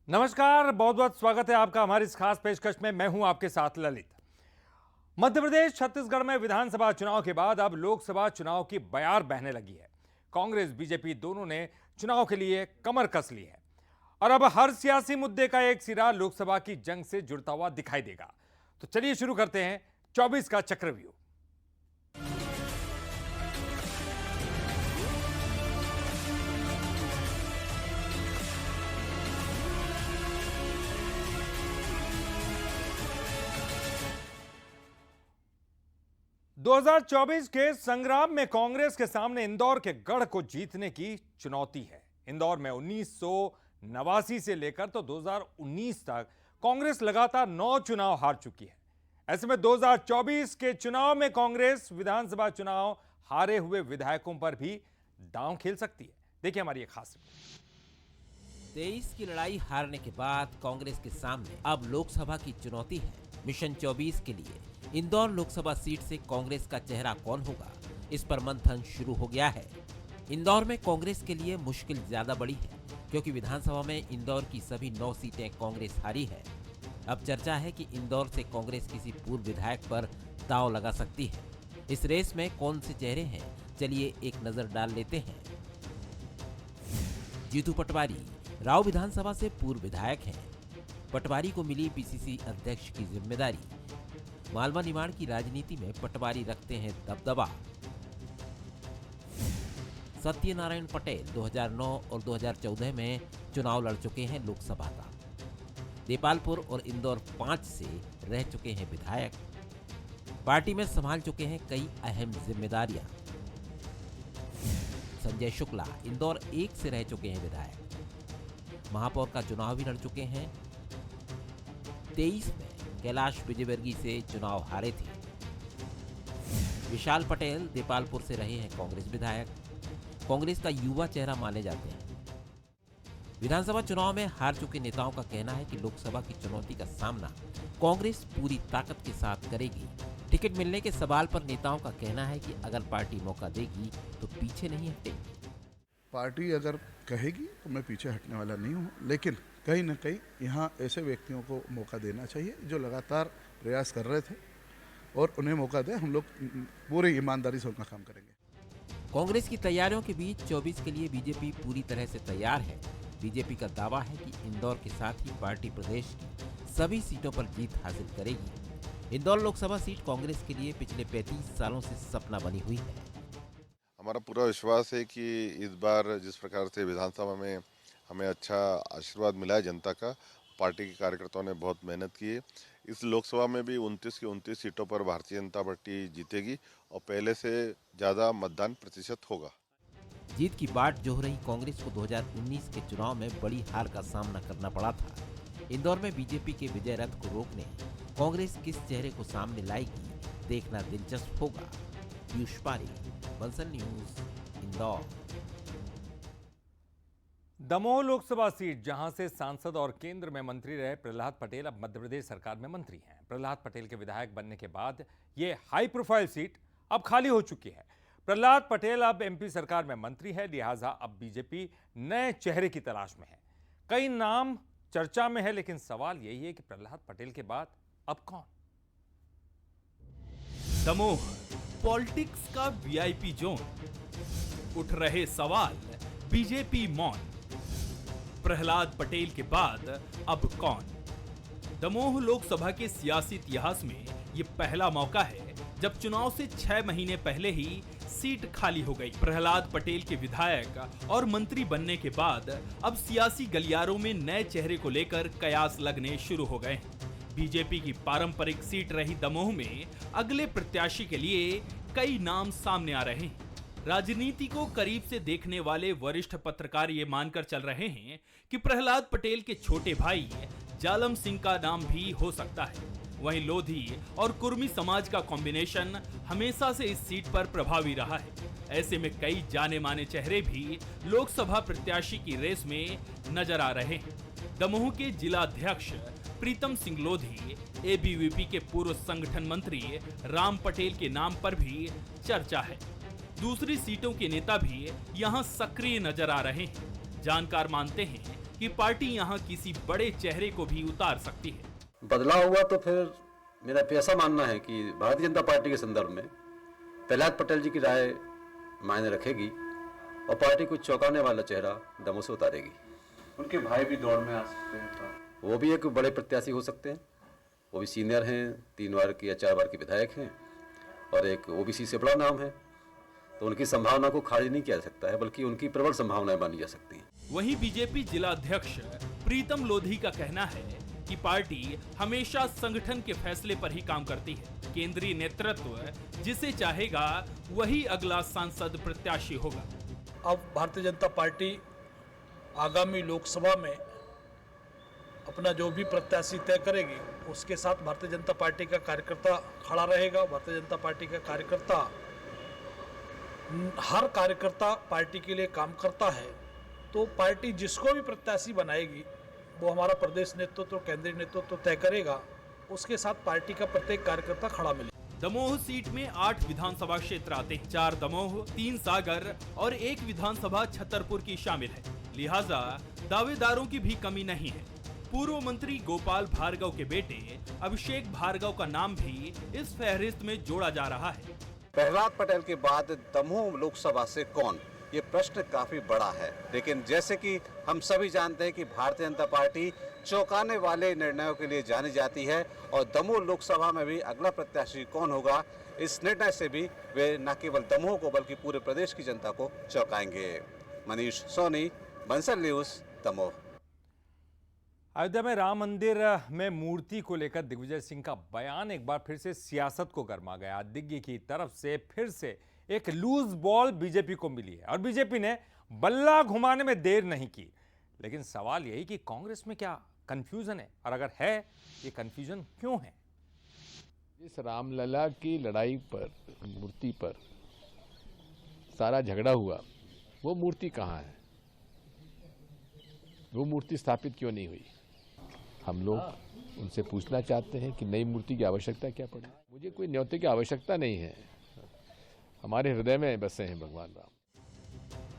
नमस्कार, बहुत बहुत स्वागत है आपका हमारी इस खास पेशकश में। मैं हूं आपके साथ ललित। मध्य प्रदेश छत्तीसगढ़ में विधानसभा चुनाव के बाद अब लोकसभा चुनाव की बयार बहने लगी है। कांग्रेस बीजेपी दोनों ने चुनाव के लिए कमर कस ली है और अब हर सियासी मुद्दे का एक सिरा लोकसभा की जंग से जुड़ता हुआ दिखाई देगा। तो चलिए शुरू करते हैं 24 का चक्रव्यूह। 2024 के संग्राम में कांग्रेस के सामने इंदौर के गढ़ को जीतने की चुनौती है। इंदौर में 1989 से लेकर तो 2019 तक कांग्रेस लगातार 9 चुनाव हार चुकी है। ऐसे में 2024 के चुनाव में कांग्रेस विधानसभा चुनाव हारे हुए विधायकों पर भी दांव खेल सकती है। देखिए हमारी एक खास रिपोर्ट। 23 की लड़ाई हारने के बाद कांग्रेस के सामने अब लोकसभा की चुनौती है। मिशन 24 के लिए इंदौर लोकसभा सीट से कांग्रेस का चेहरा कौन होगा, इस पर मंथन शुरू हो गया है। इंदौर में कांग्रेस के लिए मुश्किल ज्यादा बड़ी है क्योंकि विधानसभा में इंदौर की सभी 9 सीटें कांग्रेस हारी है। अब चर्चा है कि इंदौर से कांग्रेस किसी पूर्व विधायक पर दांव लगा सकती है। इस रेस में कौन से चेहरे हैं, चलिए एक नजर डाल लेते हैं। जीतू पटवारी राव विधानसभा से पूर्व विधायक हैं। पटवारी को मिली पीसीसी अध्यक्ष की जिम्मेदारी। मालवा निमाड़ की राजनीति में पटवारी रखते हैं दबदबा। सत्यनारायण पटेल 2009 और 2014 में चुनाव लड़ चुके हैं लोकसभा का। देपालपुर और इंदौर 5 से रह चुके हैं विधायक। पार्टी में संभाल चुके हैं कई अहम जिम्मेदारियां। संजय शुक्ला इंदौर 1 से रह चुके हैं विधायक। महापौर का चुनाव भी लड़ चुके हैं। 23 में कैलाश विजयवर्गीय से चुनाव हारे थे। विशाल पटेल देपालपुर से रहे हैं कांग्रेस विधायक। कांग्रेस का युवा चेहरा माने जाते हैं। विधानसभा चुनाव में हार चुके नेताओं का कहना है कि लोकसभा की चुनौती का सामना कांग्रेस पूरी ताकत के साथ करेगी। टिकट मिलने के सवाल पर नेताओं का कहना है कि अगर पार्टी मौका देगी तो पीछे नहीं हटेगी। पार्टी अगर कहेगी तो मैं पीछे हटने वाला नहीं हूँ, लेकिन कहीं ना कहीं यहाँ ऐसे व्यक्तियों को मौका देना चाहिए जो लगातार प्रयास कर रहे थे, और उन्हें मौका दे। हम लोग पूरी ईमानदारी से उनका काम करेंगे। कांग्रेस की तैयारियों के बीच 24 के लिए बीजेपी पूरी तरह से तैयार है। बीजेपी का दावा है कि इंदौर के साथ ही पार्टी प्रदेश की सभी सीटों पर जीत हासिल करेगी। इंदौर लोकसभा सीट कांग्रेस के लिए पिछले 35 सालों से सपना बनी हुई है। हमारा पूरा विश्वास है कि इस बार जिस प्रकार से विधानसभा में हमें अच्छा आशीर्वाद मिला है जनता का, पार्टी के कार्यकर्ताओं ने बहुत मेहनत की है। इस लोकसभा में भी 29 की 29 सीटों पर भारतीय जनता पार्टी जीतेगी और पहले से ज़्यादा मतदान प्रतिशत होगा। जीत की बाट जोह रही कांग्रेस को 2019 के चुनाव में बड़ी हार का सामना करना पड़ा था। इंदौर में बीजेपी के विजय रथ को रोकने कांग्रेस किस चेहरे को सामने लाएगी, देखना दिलचस्प होगा। पीयूष पारी, बंसल न्यूज, इंदौर। दमोह लोकसभा सीट, जहां से सांसद और केंद्र में मंत्री रहे प्रहलाद पटेल, अब मध्य प्रदेश सरकार में मंत्री हैं। प्रहलाद पटेल के विधायक बनने के बाद ये हाई प्रोफाइल सीट अब खाली हो चुकी है। प्रहलाद पटेल अब एमपी सरकार में मंत्री है, लिहाजा अब बीजेपी नए चेहरे की तलाश में है। कई नाम चर्चा में है, लेकिन सवाल यही है कि प्रहलाद पटेल के बाद अब कौन? दमोह पॉलिटिक्स का वीआईपी जोन। उठ रहे सवाल, बीजेपी मौन। प्रहलाद पटेल के बाद अब कौन? दमोह लोकसभा के सियासी इतिहास में ये पहला मौका है जब चुनाव से 6 महीने पहले ही सीट खाली हो गई। प्रहलाद पटेल के विधायक और मंत्री बनने के बाद अब सियासी गलियारों में नए चेहरे को लेकर कयास लगने शुरू हो गए हैं। बीजेपी की पारंपरिक सीट रही दमोह में अगले प्रत्याशी के लिए कई नाम सामने आ रहे हैं। राजनीति को करीब से देखने वाले वरिष्ठ पत्रकार ये मानकर चल रहे हैं कि प्रहलाद पटेल के छोटे भाई जालम सिंह का नाम भी हो सकता है। वहीं लोधी और कुर्मी समाज का कॉम्बिनेशन हमेशा से इस सीट पर प्रभावी रहा है। ऐसे में कई जाने माने चेहरे भी लोकसभा प्रत्याशी की रेस में नजर आ रहे हैं। दमोह के जिला अध्यक्ष प्रीतम सिंह लोधी, एबीवीपी के पूर्व संगठन मंत्री राम पटेल के नाम पर भी चर्चा है। दूसरी सीटों के नेता भी यहां सक्रिय नजर आ रहे हैं। जानकार मानते हैं कि पार्टी यहां किसी बड़े चेहरे को भी उतार सकती है। बदलाव हुआ तो फिर मेरा ऐसा मानना है कि भारतीय जनता पार्टी के संदर्भ में प्रहलाद पटेल जी की राय मायने रखेगी और पार्टी को चौंकाने वाला चेहरा दमों से उतारेगी। उनके भाई भी दौड़ में आ सकते हैं, वो भी एक बड़े प्रत्याशी हो सकते हैं। वो भी सीनियर हैं, 3 बार की या 4 बार के विधायक हैं और एक ओबीसी से बड़ा नाम है, तो उनकी संभावना को खारिज नहीं किया जा सकता है, बल्कि उनकी प्रबल संभावनाएं मानी जा सकती हैं। वहीं बीजेपी जिला अध्यक्ष प्रीतम लोधी का कहना है कि पार्टी हमेशा संगठन के फैसले पर ही काम करती है। केंद्रीय नेतृत्व जिसे चाहेगा वही अगला सांसद प्रत्याशी होगा। अब भारतीय जनता पार्टी आगामी लोकसभा में अपना जो भी प्रत्याशी तय करेगी उसके साथ भारतीय जनता पार्टी का कार्यकर्ता खड़ा रहेगा। भारतीय जनता पार्टी का कार्यकर्ता, हर कार्यकर्ता पार्टी के लिए काम करता है, तो पार्टी जिसको भी प्रत्याशी बनाएगी वो हमारा प्रदेश नेतृत्व, केंद्रीय नेतृत्व तय करेगा। उसके साथ पार्टी का प्रत्येक कार्यकर्ता खड़ा मिलेगा। दमोह सीट में 8 विधानसभा क्षेत्र आते हैं। 4 दमोह, 3 सागर और 1 विधानसभा छतरपुर की शामिल है। लिहाजा दावेदारों की भी कमी नहीं है। पूर्व मंत्री गोपाल भार्गव के बेटे अभिषेक भार्गव का नाम भी इस फहरिस्त में जोड़ा जा रहा है। प्रहलाद पटेल के बाद दमोह लोकसभा से कौन, ये प्रश्न काफी बड़ा है। लेकिन जैसे कि हम सभी जानते हैं कि भारतीय जनता पार्टी चौंकाने वाले निर्णयों के लिए जानी जाती है और दमोह लोकसभा में भी अगला प्रत्याशी कौन होगा, इस निर्णय से भी वे न केवल दमोह को बल्कि पूरे प्रदेश की जनता को चौंकाएंगे। मनीष सोनी, बंसल न्यूज, दमोह। अयोध्या में राम मंदिर में मूर्ति को लेकर दिग्विजय सिंह का बयान एक बार फिर से सियासत को गर्मा गया। दिग्गी की तरफ से फिर से एक लूज बॉल बीजेपी को मिली है और बीजेपी ने बल्ला घुमाने में देर नहीं की। लेकिन सवाल यही कि कांग्रेस में क्या कंफ्यूजन है, और अगर है, ये कंफ्यूजन क्यों है? इस रामलला की लड़ाई पर, मूर्ति पर सारा झगड़ा हुआ, वो मूर्ति कहाँ है? वो मूर्ति स्थापित क्यों नहीं हुई? हम लोग उनसे पूछना चाहते हैं कि नई मूर्ति की आवश्यकता क्या पड़ी। मुझे कोई न्योते की आवश्यकता नहीं है, हमारे हृदय में बसे हैं भगवान राम।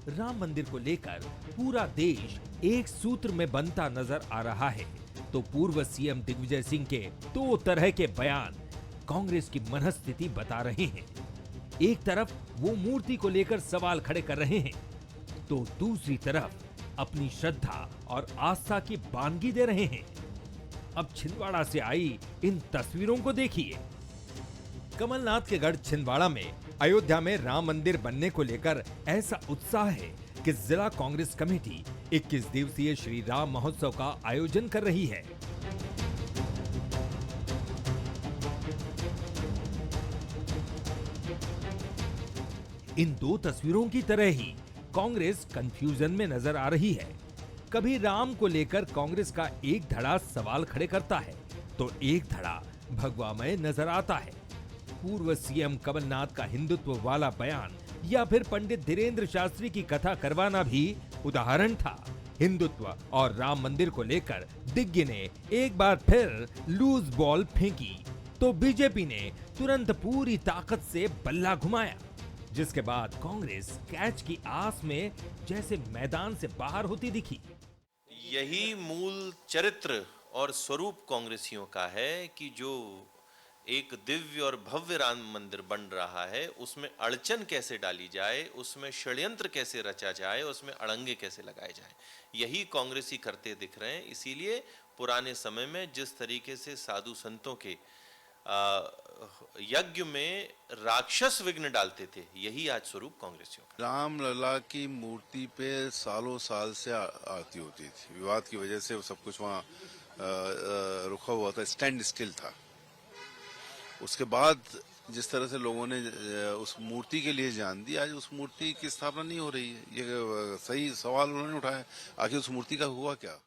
राम मंदिर को लेकर पूरा देश एक सूत्र में बनता नजर आ रहा है, तो पूर्व सीएम दिग्विजय सिंह के 2 तरह के बयान कांग्रेस की मनस्थिति बता रहे हैं। एक तरफ वो मूर्ति को लेकर सवाल खड़े कर रहे हैं, तो दूसरी तरफ अपनी श्रद्धा और आस्था की बानगी दे रहे हैं। अब छिंदवाड़ा से आई इन तस्वीरों को देखिए। कमलनाथ के गढ़ छिंदवाड़ा में अयोध्या में राम मंदिर बनने को लेकर ऐसा उत्साह है कि जिला कांग्रेस कमेटी 21 दिवसीय श्री राम महोत्सव का आयोजन कर रही है। इन 2 तस्वीरों की तरह ही कांग्रेस कंफ्यूजन में नजर आ रही है। कभी राम को लेकर कांग्रेस का एक धड़ा सवाल खड़े करता है, तो एक धड़ा भगवामय नजर आता है। पूर्व सीएम कमलनाथ का हिंदुत्व वाला बयान या फिर पंडित धीरेन्द्र शास्त्री की कथा करवाना भी उदाहरण था। हिंदुत्व और राम मंदिर को लेकर दिग्गी ने एक बार फिर लूज बॉल फेंकी, तो बीजेपी ने तुरंत पूरी ताकत से बल्ला घुमाया, जिसके बाद कांग्रेस कैच की आस में जैसे मैदान से बाहर होती दिखी। यही मूल चरित्र और स्वरूप कांग्रेसियों का है कि जो एक दिव्य और भव्य राम मंदिर बन रहा है, उसमें अड़चन कैसे डाली जाए, उसमें षड्यंत्र कैसे रचा जाए, उसमें अड़ंगे कैसे लगाए जाए, यही कांग्रेसी करते दिख रहे हैं। इसीलिए पुराने समय में जिस तरीके से साधु संतों के यज्ञ में राक्षस विघ्न डालते थे, यही आज स्वरूप कांग्रेसियों का। रामलला की मूर्ति पे सालों साल से आरती होती थी। विवाद की वजह से सब कुछ वहाँ रुका हुआ था, स्टैंड स्टिल था। उसके बाद जिस तरह से लोगों ने उस मूर्ति के लिए जान दी, आज उस मूर्ति की स्थापना नहीं हो रही है। ये सही सवाल उन्होंने उठाया, आखिर उस मूर्ति का हुआ क्या?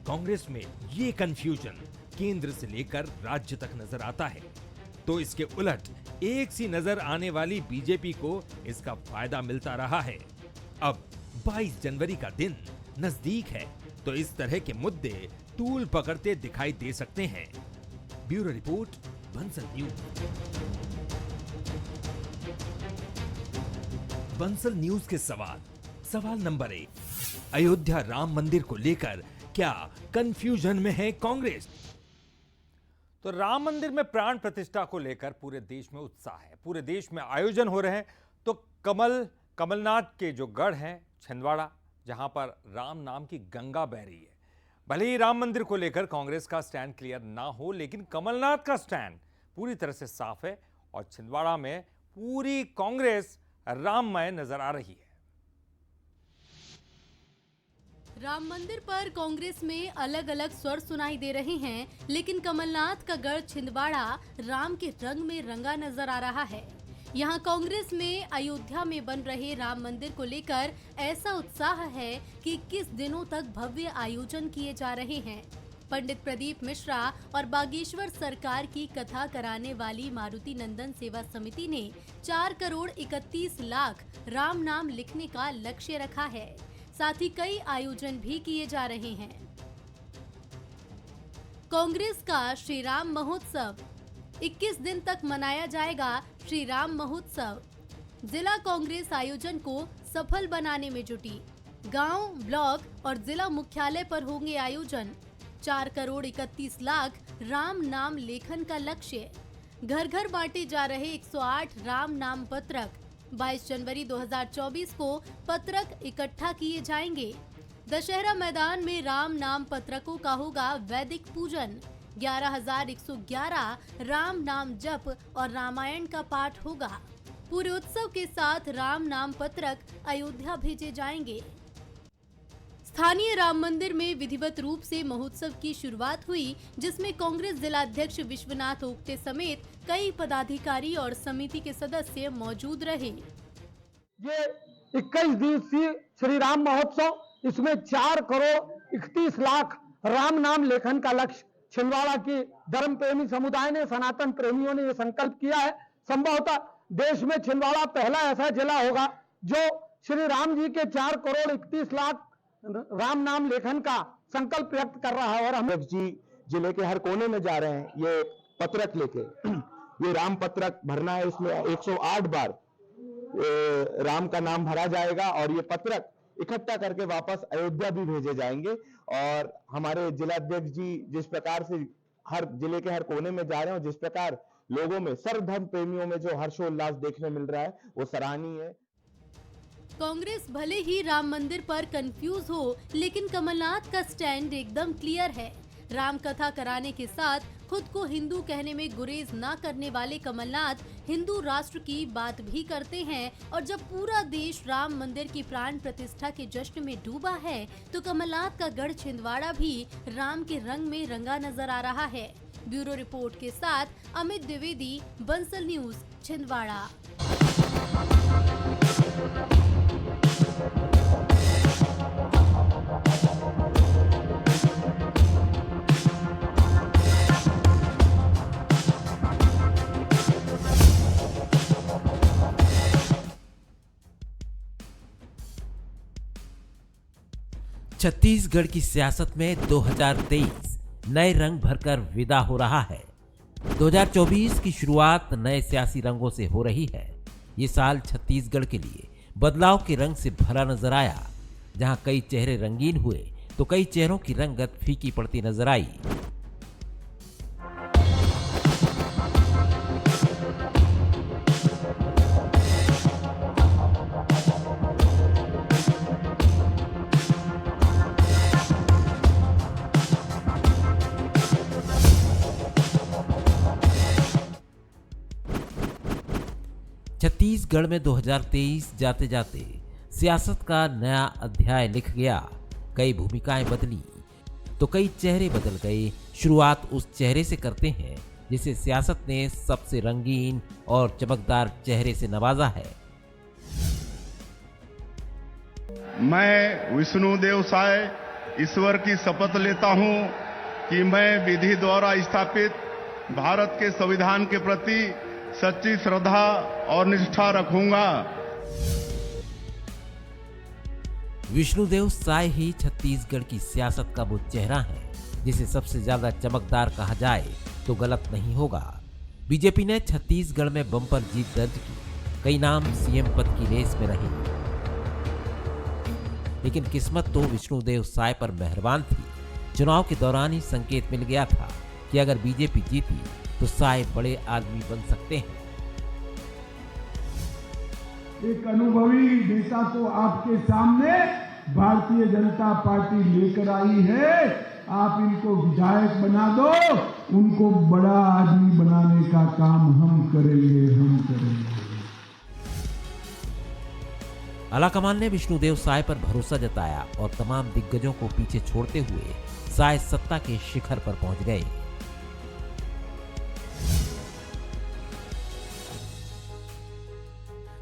कांग्रेस में ये कंफ्यूजन केंद्र से लेकर राज्य तक नजर आता है, तो इसके उलट एक सी नजर आने वाली बीजेपी को इसका फायदा मिलता रहा है। अब 22 जनवरी का दिन नजदीक है, तो इस तरह के मुद्दे तूल पकड़ते दिखाई दे सकते हैं। Bureau report, Bansal news. Bansal news के सवाल नंबर 1, अयोध्या राम मंदिर को लेकर क्या कंफ्यूजन में है कांग्रेस? तो राम मंदिर में प्राण प्रतिष्ठा को लेकर पूरे देश में उत्साह है, पूरे देश में आयोजन हो रहे हैं। तो कमलनाथ के जो गढ़ है छिंदवाड़ा, जहां पर राम नाम की गंगा बह रही है। भले ही राम मंदिर को लेकर कांग्रेस का स्टैंड क्लियर ना हो, लेकिन कमलनाथ का स्टैंड पूरी तरह से साफ है और छिंदवाड़ा में पूरी कांग्रेस राममय नजर आ रही है। राम मंदिर पर कांग्रेस में अलग अलग स्वर सुनाई दे रहे हैं, लेकिन कमलनाथ का गढ़ छिंदवाड़ा राम के रंग में रंगा नजर आ रहा है। यहाँ कांग्रेस में अयोध्या में बन रहे राम मंदिर को लेकर ऐसा उत्साह है कि 21 दिनों तक भव्य आयोजन किए जा रहे हैं। पंडित प्रदीप मिश्रा और बागेश्वर सरकार की कथा कराने वाली मारुति नंदन सेवा समिति ने 4 करोड़ 31 लाख राम नाम लिखने का लक्ष्य रखा है। साथ ही कई आयोजन भी किए जा रहे हैं। कांग्रेस का श्री राम महोत्सव 21 दिन तक मनाया जाएगा। श्री राम महोत्सव जिला कांग्रेस आयोजन को सफल बनाने में जुटी। गांव, ब्लॉक और जिला मुख्यालय पर होंगे आयोजन। 4 करोड़ 31 लाख राम नाम लेखन का लक्ष्य। घर घर बांटे जा रहे 108 राम नाम पत्रक। 22 जनवरी 2024 को पत्रक इकट्ठा किए जाएंगे। दशहरा मैदान में राम नाम पत्रकों का होगा वैदिक पूजन। 11,111 राम नाम जप और रामायण का पाठ होगा। पूरे उत्सव के साथ राम नाम पत्रक अयोध्या भेजे जाएंगे। स्थानीय राम मंदिर में विधिवत रूप से महोत्सव की शुरुआत हुई, जिसमें कांग्रेस जिला अध्यक्ष विश्वनाथ ओक्टे समेत कई पदाधिकारी और समिति के सदस्य मौजूद रहे। ये 21 दिवसीय श्री राम महोत्सव, इसमें 4 करोड़ 31 लाख राम नाम लेखन का लक्ष्य छिंदवाड़ा की धर्म प्रेमी समुदाय ने, सनातन प्रेमियों ने ये संकल्प किया है। संभवतः देश में छिंदवाड़ा पहला ऐसा जिला होगा जो श्री राम जी के 4 करोड़ 31 लाख राम नाम लेखन का संकल्प व्यक्त कर रहा है। और हम जी जिले के हर कोने में जा रहे हैं ये पत्रक लेके। ये राम पत्रक भरना है, इसमें 108 बार राम का नाम भरा जाएगा और ये पत्रक इकट्ठा करके वापस अयोध्या भी भेजे जाएंगे। और हमारे जिलाध्यक्ष जी जिस प्रकार से हर जिले के हर कोने में जा रहे हैं, जिस प्रकार लोगों में, सर्वधर्म प्रेमियों में जो हर्षोल्लास देखने मिल रहा है, वो सराहनीय है। कांग्रेस भले ही राम मंदिर पर कंफ्यूज हो, लेकिन कमलनाथ का स्टैंड एकदम क्लियर है। राम कथा कराने के साथ खुद को हिंदू कहने में गुरेज ना करने वाले कमलनाथ हिंदू राष्ट्र की बात भी करते हैं। और जब पूरा देश राम मंदिर की प्राण प्रतिष्ठा के जश्न में डूबा है, तो कमलनाथ का गढ़ छिंदवाड़ा भी राम के रंग में रंगा नजर आ रहा है। ब्यूरो रिपोर्ट के साथ अमित द्विवेदी, बंसल न्यूज, छिंदवाड़ा। 'छत्तीसगढ़ की सियासत में 2023 नए रंग भरकर विदा हो रहा है। 2024 की शुरुआत नए सियासी रंगों से हो रही है। ये साल छत्तीसगढ़ के लिए बदलाव के रंग से भरा नजर आया, जहां कई चेहरे रंगीन हुए तो कई चेहरों की रंगत फीकी पड़ती नजर आई। छत्तीसगढ़ में 2023 जाते जाते सियासत का नया अध्याय लिख गया। कई भूमिकाएं बदली तो कई चेहरे बदल गए। शुरुआत उस चेहरे से करते हैं जिसे सियासत ने सबसे रंगीन और चमकदार चेहरे से नवाजा है। मैं विष्णुदेव साय ईश्वर की शपथ लेता हूं कि मैं विधि द्वारा स्थापित भारत के संविधान के प्रति सच्ची श्रद्धा और निष्ठा रखूंगा। विष्णुदेव साय ही छत्तीसगढ़ की सियासत का वो चेहरा है जिसे सबसे ज्यादा चमकदार कहा जाए तो गलत नहीं होगा। बीजेपी ने छत्तीसगढ़ में बम्पर जीत दर्ज की। कई नाम सीएम पद की रेस में रहे। लेकिन किस्मत तो विष्णुदेव साय पर मेहरबान थी। चुनाव के दौरान ही संकेत मिल गया था कि अगर बीजेपी जीती तो साय बड़े आदमी बन सकते हैं। एक अनुभवी नेता को आपके सामने भारतीय जनता पार्टी लेकर आई है। आप इनको विधायक बना दो, उनको बड़ा आदमी बनाने का काम हम करेंगे। आलाकमान ने विष्णुदेव साय पर भरोसा जताया और तमाम दिग्गजों को पीछे छोड़ते हुए साय सत्ता के शिखर पर पहुंच गए। –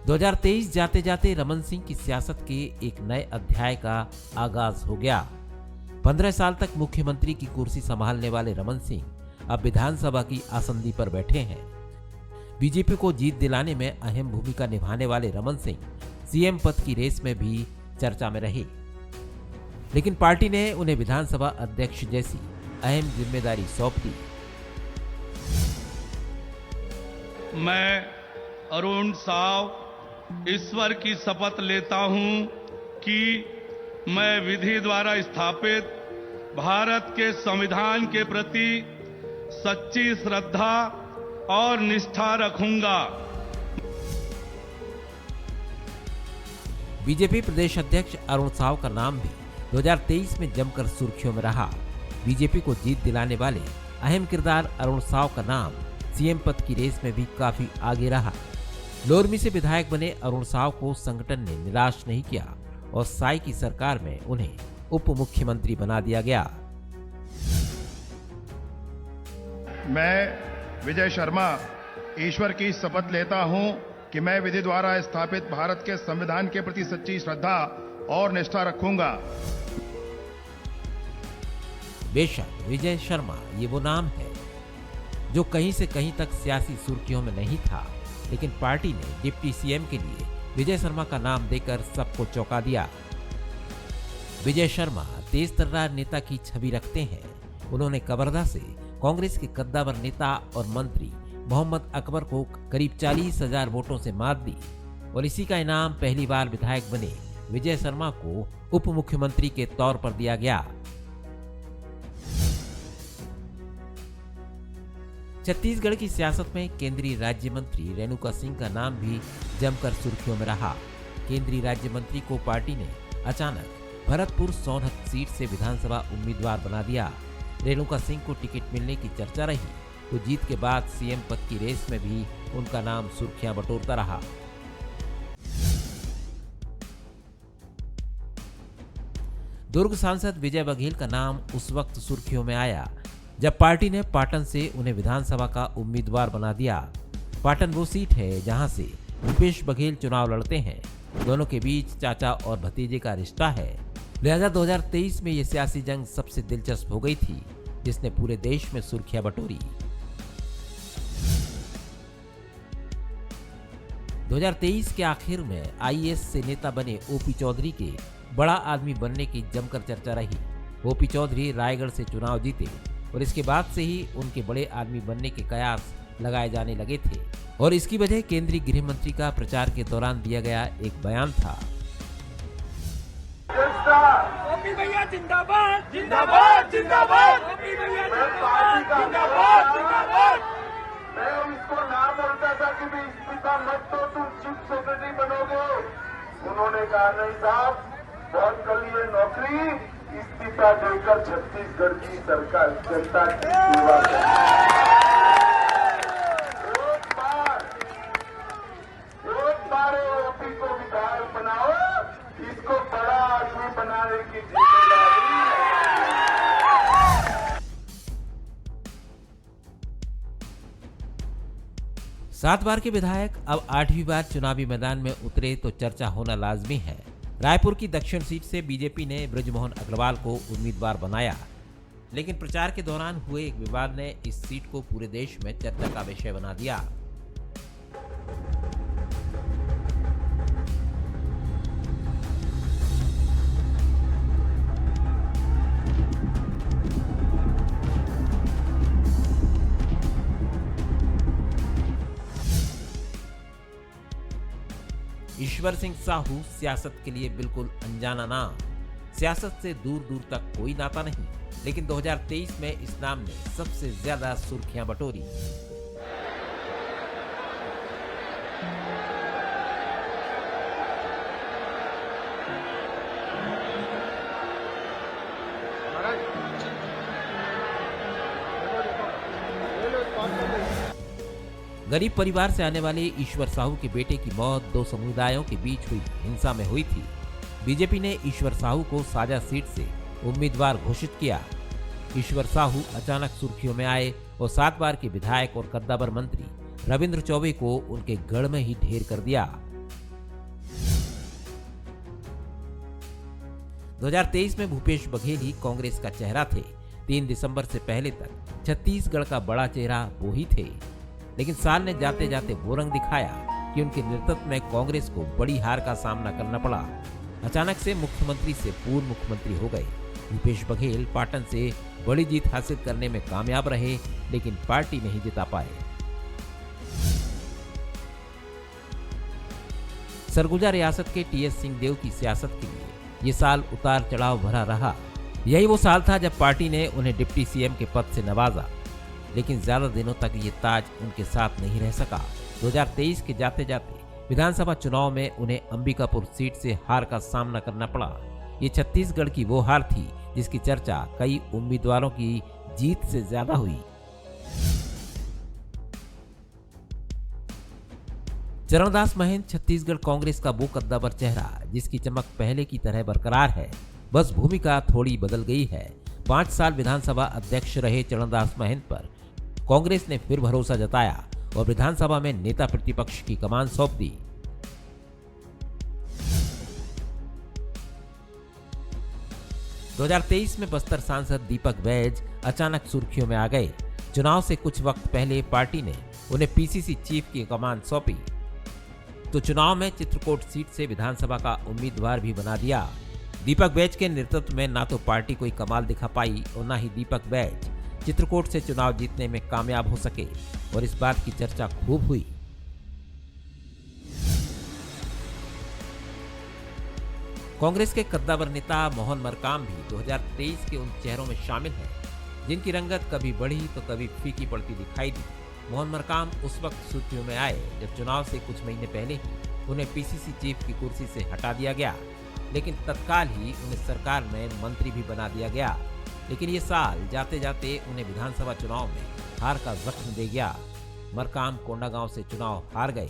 2023 जाते जाते रमन सिंह की सियासत के एक नए अध्याय का आगाज हो गया। 15 साल तक मुख्यमंत्री की कुर्सी संभालने वाले रमन सिंह अब विधानसभा की आसंदी पर बैठे हैं। बीजेपी को जीत दिलाने में अहम भूमिका निभाने वाले रमन सिंह सीएम पद की रेस में भी चर्चा में रहे, लेकिन पार्टी ने उन्हें विधानसभा अध्यक्ष जैसी अहम जिम्मेदारी सौंप दी। मैं अरुण साव ईश्वर की शपथ लेता हूं कि मैं विधि द्वारा स्थापित भारत के संविधान के प्रति सच्ची श्रद्धा और निष्ठा रखूंगा। बीजेपी प्रदेश अध्यक्ष अरुण साव का नाम भी 2023 में जमकर सुर्खियों में रहा। बीजेपी को जीत दिलाने वाले अहम किरदार अरुण साव का नाम सीएम पद की रेस में भी काफी आगे रहा। लोरमी से विधायक बने अरुण साव को संगठन ने निराश नहीं किया और साय की सरकार में उन्हें उप मुख्यमंत्री बना दिया गया। मैं विजय शर्मा ईश्वर की शपथ लेता हूं कि मैं विधि द्वारा स्थापित भारत के संविधान के प्रति सच्ची श्रद्धा और निष्ठा रखूंगा। बेशक विजय शर्मा ये वो नाम है जो कहीं से कहीं तक सियासी सुर्खियों में नहीं था, लेकिन पार्टी ने डिप्टी सीएम के लिए विजय शर्मा का नाम देकर सबको चौंका दिया। विजय शर्मा तेज तर्रार नेता की छवि रखते हैं। उन्होंने कवर्धा से कांग्रेस के कद्दावर नेता और मंत्री मोहम्मद अकबर को करीब 40,000 वोटों से मात दी और इसी का इनाम पहली बार विधायक बने विजय शर्मा को उप मुख्यमंत्री के तौर पर दिया गया। छत्तीसगढ़ की सियासत में केंद्रीय राज्य मंत्री रेणुका सिंह का नाम भी जमकर सुर्खियों में रहा। केंद्रीय राज्य मंत्री को पार्टी ने अचानक भरतपुर सोनहत सीट से विधानसभा उम्मीदवार बना दिया। रेणुका सिंह को टिकट मिलने की चर्चा रही तो जीत के बाद सीएम पद की रेस में भी उनका नाम सुर्खियां बटोरता रहा। दुर्ग सांसद विजय बघेल का नाम उस वक्त सुर्खियों में आया जब पार्टी ने पाटन से उन्हें विधानसभा का उम्मीदवार बना दिया। पाटन वो सीट है जहां से भूपेश बघेल चुनाव लड़ते हैं। दोनों के बीच चाचा और भतीजे का रिश्ता है, लिहाजा 2023 में यह सियासी जंग सबसे दिलचस्प हो गई थी, जिसने पूरे देश में सुर्खियां बटोरी। 2023 के आखिर में आईएएस से नेता बने ओपी चौधरी के बड़ा आदमी बनने की जमकर चर्चा रही। ओपी चौधरी रायगढ़ से चुनाव जीते और इसके बाद से ही उनके बड़े आदमी बनने के कयास लगाए जाने लगे थे और इसकी वजह केंद्रीय गृह मंत्री का प्रचार के दौरान दिया गया एक बयान था। ओपी भैया जिंदाबाद जिंदाबाद जिंदाबाद, ओपी भैया जिंदाबाद जिंदाबाद। मैं उसको ना बोलता था कि भी इस्तीफा मत दो, तुम चीफ सेक्रेटरी बनोगे। उन्होंने कहा नहीं साहब, बहुत कल ये नौकरी इस्तीफा देकर छत्तीसगढ़ की सरकार जनता की सेवा एक बार ओपी को विधायक बनाओ, इसको बड़ा आदमी बनाने की जिम्मेदारी। 7 बार के विधायक अब 8वीं बार चुनावी मैदान में उतरे तो चर्चा होना लाजमी है। रायपुर की दक्षिण सीट से बीजेपी ने बृजमोहन अग्रवाल को उम्मीदवार बनाया, लेकिन प्रचार के दौरान हुए एक विवाद ने इस सीट को पूरे देश में चर्चा का विषय बना दिया। ईश्वर सिंह साहू सियासत के लिए बिल्कुल अनजाना नाम। सियासत से दूर दूर तक कोई नाता नहीं, लेकिन 2023 में इस नाम ने सबसे ज्यादा सुर्खियां बटोरी। गरीब परिवार से आने वाले ईश्वर साहू के बेटे की मौत दो समुदायों के बीच हुई हिंसा में हुई थी। बीजेपी ने ईश्वर साहू को साजा सीट से उम्मीदवार घोषित किया। ईश्वर साहू अचानक सुर्खियों में आए और 7 बार के विधायक और कद्दावर मंत्री रविंद्र चौबे को उनके गढ़ में ही ढेर कर दिया। 2023 में भूपेश बघेल ही कांग्रेस का चेहरा थे। 3 दिसंबर से पहले तक छत्तीसगढ़ का बड़ा चेहरा वो ही थे, लेकिन साल ने जाते जाते वो रंग दिखाया कि उनके नेतृत्व में कांग्रेस को बड़ी हार का सामना करना पड़ा। अचानक से मुख्यमंत्री से पूर्व मुख्यमंत्री हो गए। भूपेश बघेल पाटन से बड़ी जीत हासिल करने में कामयाब रहे, लेकिन पार्टी नहीं जिता पाए। सरगुजा रियासत के टीएस सिंहदेव की सियासत के लिए ये साल उतार चढ़ाव भरा रहा। यही वो साल था जब पार्टी ने उन्हें डिप्टी सीएम के पद से नवाजा, लेकिन ज्यादा दिनों तक ये ताज उनके साथ नहीं रह सका। 2023 के जाते जाते विधानसभा चुनाव में उन्हें अंबिकापुर सीट से हार का सामना करना पड़ा। ये छत्तीसगढ़ की वो हार थी जिसकी चर्चा कई उम्मीदवारों की जीत से ज्यादा हुई। चरणदास महंत छत्तीसगढ़ कांग्रेस का वो कद्दावर चेहरा जिसकी चमक पहले की तरह बरकरार है, बस भूमिका थोड़ी बदल गई है। 5 साल विधानसभा अध्यक्ष रहे चरणदास महंत पर कांग्रेस ने फिर भरोसा जताया और विधानसभा में नेता प्रतिपक्ष की कमान सौंप दी। (2023) में बस्तर सांसद दीपक बैज अचानक सुर्खियों में आ गए। चुनाव से कुछ वक्त पहले पार्टी ने उन्हें पीसीसी चीफ की कमान सौंपी, तो चुनाव में चित्रकोट सीट से विधानसभा का उम्मीदवार भी बना दिया। दीपक बैज के नेतृत्व में ना तो पार्टी कोई कमाल दिखा पाई और ना ही दीपक बैज चित्रकोट से चुनाव जीतने में कामयाब हो सके, और इस बात की चर्चा खूब हुई। कांग्रेस के कद्दावर नेता मोहन मरकाम भी 2023 के उन चेहरों में शामिल हैं जिनकी रंगत कभी बढ़ी तो कभी फीकी पड़ती दिखाई दी। मोहन मरकाम उस वक्त सुर्खियों में आए जब चुनाव से कुछ महीने पहले ही उन्हें पीसीसी चीफ की कुर्सी से हटा दिया गया, लेकिन तत्काल ही उन्हें सरकार में मंत्री भी बना दिया गया। लेकिन ये साल जाते जाते उन्हें विधानसभा चुनाव में हार का जख्म दे गया। मरकाम कोंडागांव से चुनाव हार गए।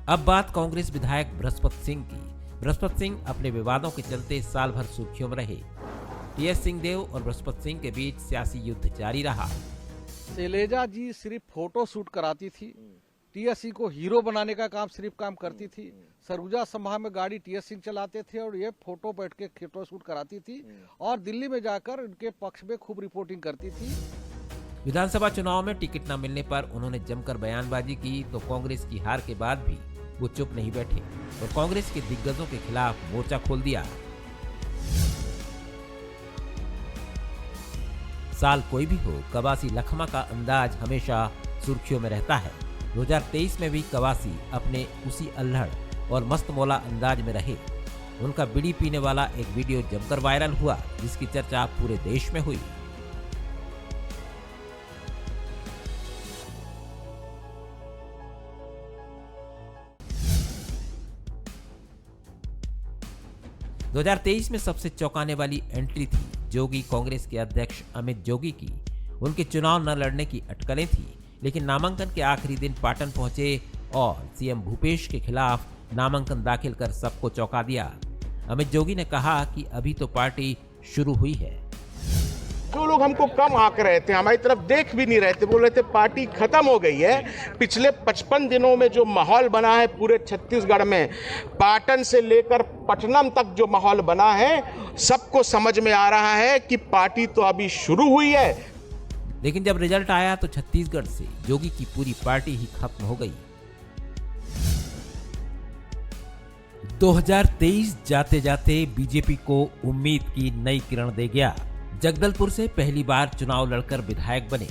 अब बात कांग्रेस विधायक बृहस्पति सिंह की। बृहस्पति सिंह अपने विवादों के चलते साल भर सुर्खियों में रहे। टीएस सिंहदेव और बृहस्पति सिंह के बीच सियासी युद्ध जारी रहा। शैलेजा जी सिर्फ फोटो शूट कराती थी, टीएस को हीरो बनाने का काम सिर्फ काम करती थी। सरगुजा सभा में गाड़ी टीएस सिंह चलाते थे और ये फोटो बैठ के फोटो शूट कराती थी और दिल्ली में जाकर उनके पक्ष में खूब रिपोर्टिंग करती थी। विधानसभा चुनाव में टिकट न मिलने पर उन्होंने जमकर बयानबाजी की, तो कांग्रेस की हार के बाद भी वो चुप नहीं बैठे और कांग्रेस के दिग्गजों के खिलाफ मोर्चा खोल दिया। साल कोई भी हो, कवासी लखमा का अंदाज हमेशा सुर्खियों में रहता है। 2023 में भी कवासी अपने उसी अल्हड़ और मस्त मौला अंदाज में रहे। उनका बीड़ी पीने वाला एक वीडियो जमकर वायरल हुआ, जिसकी चर्चा पूरे देश में हुई। – 2023 में सबसे चौंकाने वाली एंट्री थी जोगी कांग्रेस के अध्यक्ष अमित जोगी की। उनके चुनाव न लड़ने की अटकलें थी, लेकिन नामांकन के आखिरी दिन पाटन पहुंचे और सीएम भूपेश के खिलाफ नामांकन दाखिल कर सबको चौंका दिया। अमित जोगी ने कहा कि अभी तो पार्टी शुरू हुई है। जो लोग हमको कम आंक रहे थे, हमारी तरफ देख भी नहीं रहे थे, बोल रहे थे पार्टी खत्म हो गई है। पिछले 55 दिनों में जो माहौल बना है पूरे छत्तीसगढ़ में, पाटन से लेकर पटनम तक जो माहौल बना है, सबको समझ में आ रहा है कि पार्टी तो अभी शुरू हुई है। लेकिन जब रिजल्ट आया तो छत्तीसगढ़ से जोगी की पूरी पार्टी ही खत्म हो गई। 2023 जाते जाते बीजेपी को उम्मीद की नई किरण दे गया। जगदलपुर से पहली बार चुनाव लड़कर विधायक बने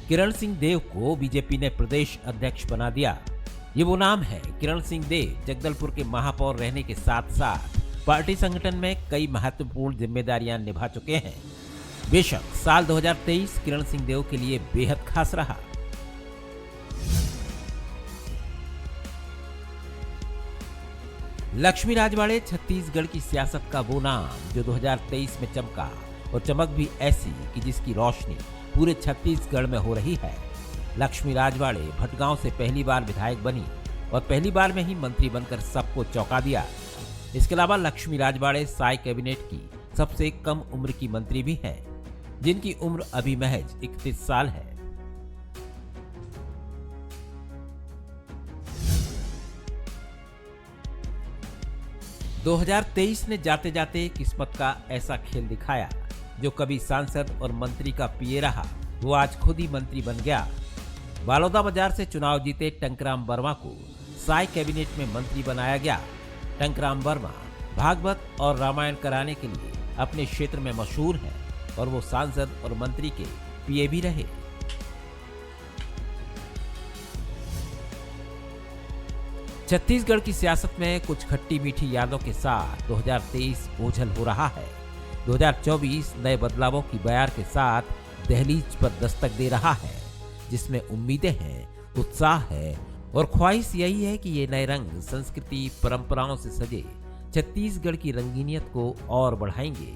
किरण सिंह देव को बीजेपी ने प्रदेश अध्यक्ष बना दिया। ये वो नाम है किरण सिंह देव। जगदलपुर के महापौर रहने के साथ साथ पार्टी संगठन में कई महत्वपूर्ण जिम्मेदारियां निभा चुके हैं। बेशक साल 2023 किरण सिंह देव के लिए बेहद खास रहा। लक्ष्मी राजवाड़े छत्तीसगढ़ की सियासत का वो नाम जो 2023 में चमका, और चमक भी ऐसी कि जिसकी रोशनी पूरे छत्तीसगढ़ में हो रही है। लक्ष्मी राजवाड़े भटगांव से पहली बार विधायक बनी और पहली बार में ही मंत्री बनकर सबको चौंका दिया। इसके अलावा लक्ष्मी राजवाड़े साई कैबिनेट की सबसे कम उम्र की मंत्री भी हैं, जिनकी उम्र अभी महज 31 साल है। दो 2023 ने जाते जाते किस्मत का ऐसा खेल दिखाया। जो कभी सांसद और मंत्री का पीए रहा, वो आज खुद ही मंत्री बन गया। बालोदा बाजार से चुनाव जीते टंकराम वर्मा को साई कैबिनेट में मंत्री बनाया गया। टंकराम वर्मा भागवत और रामायण कराने के लिए अपने क्षेत्र में मशहूर है और वो सांसद और मंत्री के पीए भी रहे। छत्तीसगढ़ की सियासत में कुछ खट्टी मीठी यादों के साथ 2023 बोझल हो रहा है। 2024 नए बदलावों की बयार के साथ दहलीज पर दस्तक दे रहा है, जिसमें उम्मीदें हैं, उत्साह है और ख्वाहिश यही है कि ये नए रंग संस्कृति परंपराओं से सजे छत्तीसगढ़ की रंगीनियत को और बढ़ाएंगे।